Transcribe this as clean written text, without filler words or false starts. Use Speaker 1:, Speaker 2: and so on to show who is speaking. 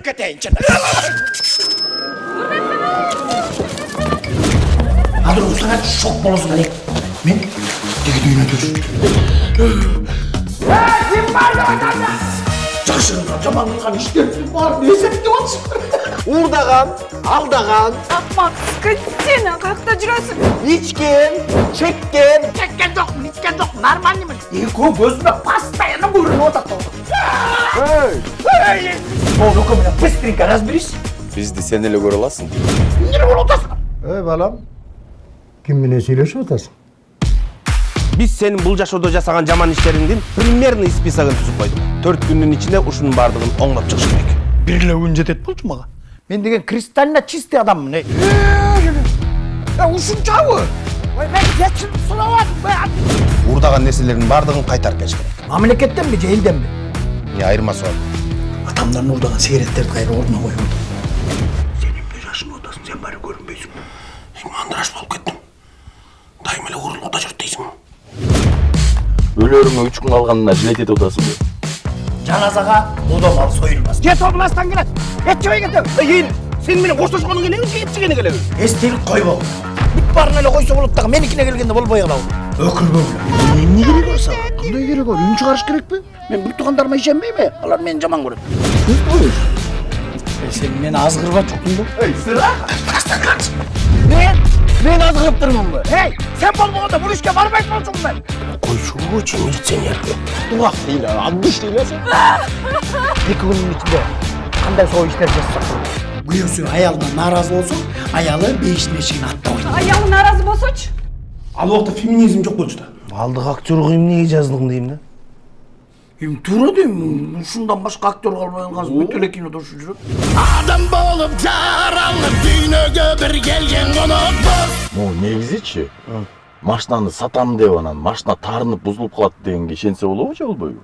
Speaker 1: кетейинчи. Азыр усаңа шок болосуң элек. Мен деги дүйнө түшүп. Сен бар да. Жакшыган, жаман кылган иштердин баарын эсептеп атышып.
Speaker 2: Уурдаган, алдаган,
Speaker 3: Акмак, скотина, какта жүрөсүң?
Speaker 2: ичкен, чеккен.
Speaker 1: Чеккен жок, нормальный. Эки көзүмө постоянно көрүнүп атат. Ну-ка, меня быстренько разберись.
Speaker 4: Бизди сен эле көрө аласың.
Speaker 1: Эмне болуп атасың?
Speaker 5: Балам, ким менен сүйлөшүп атасың?
Speaker 6: Биз сенин бул жашоодо жасаган жаман иштериңдин примерный списогун түзүп койдук. 4 күндүн ичинде ушунун баардыгын оңдоп чыгыш керек.
Speaker 1: Бир эле күн жетет болчу мага. Мен деген кристально чистый адаммын. Ушунчабы? Ой, мен кечирим сурабадым.
Speaker 6: Уурдаган нерселердин баардыгын кайтарып бериш керек.
Speaker 1: Мамлекеттенби же элденби?
Speaker 6: Айырмасы бар.
Speaker 1: Атамдан уурдаган сигареттерди кайра ордуна коюп атам. Сен эмне жашынып атасың? Сен баары көрүнбөйсүң. Сен андыраш болуп кеттиң. Дайыма эле урулуп да жүрт дейсиң.
Speaker 4: Өлөрүңө 3 күн калганына жилет этип атасың.
Speaker 1: Жаназага бодомал союлмас.
Speaker 6: Кет олмастан келет. Эт жебей кетем. Кийин сен менен коштошконуң келеби, эт жегени келеби?
Speaker 1: Эстелик койбо. Бүт баарын эле койсо болот дагы, меникине келгенде болбой калабы. Өкүрбөгүлө. Эмне кереги бар сага? Кандай кереги бар? Үн чыгарыш керекпи? Мен бүт туугандарыма ишенбейми? Алар мени жаман көрөт. Сен мени азгырбап чуктуң да? Эй, сыра! Мен азгырып турмунбу? Эй, сен болбогондо бул ишке барбайт болчумун мен. Койчу, милиционерге. Дугак дейли, аддыш дейли сен. 2 күнүн ичинде кандай соо иштер жасасак? Күйөөсү аялынан нааразы болсо, аялы бейишин эшигин аттабайт.
Speaker 3: Аялың нааразы болсочу?
Speaker 1: Ал убакта феминизм жок болчу да.
Speaker 6: Балдык актёрго эмнеге жаздың дейм да?
Speaker 1: Туура дейм, ушундан башка актер калбай калгансың, бүт эле кинодо ушу жүрөт.
Speaker 7: Адам болуп жаралып дүйнөгө бир келген конокпуз.
Speaker 4: Негизичи машинаны сатам деп анан машина тарынып бузулуп калат дегенге ишенсе болобу же болбойбу?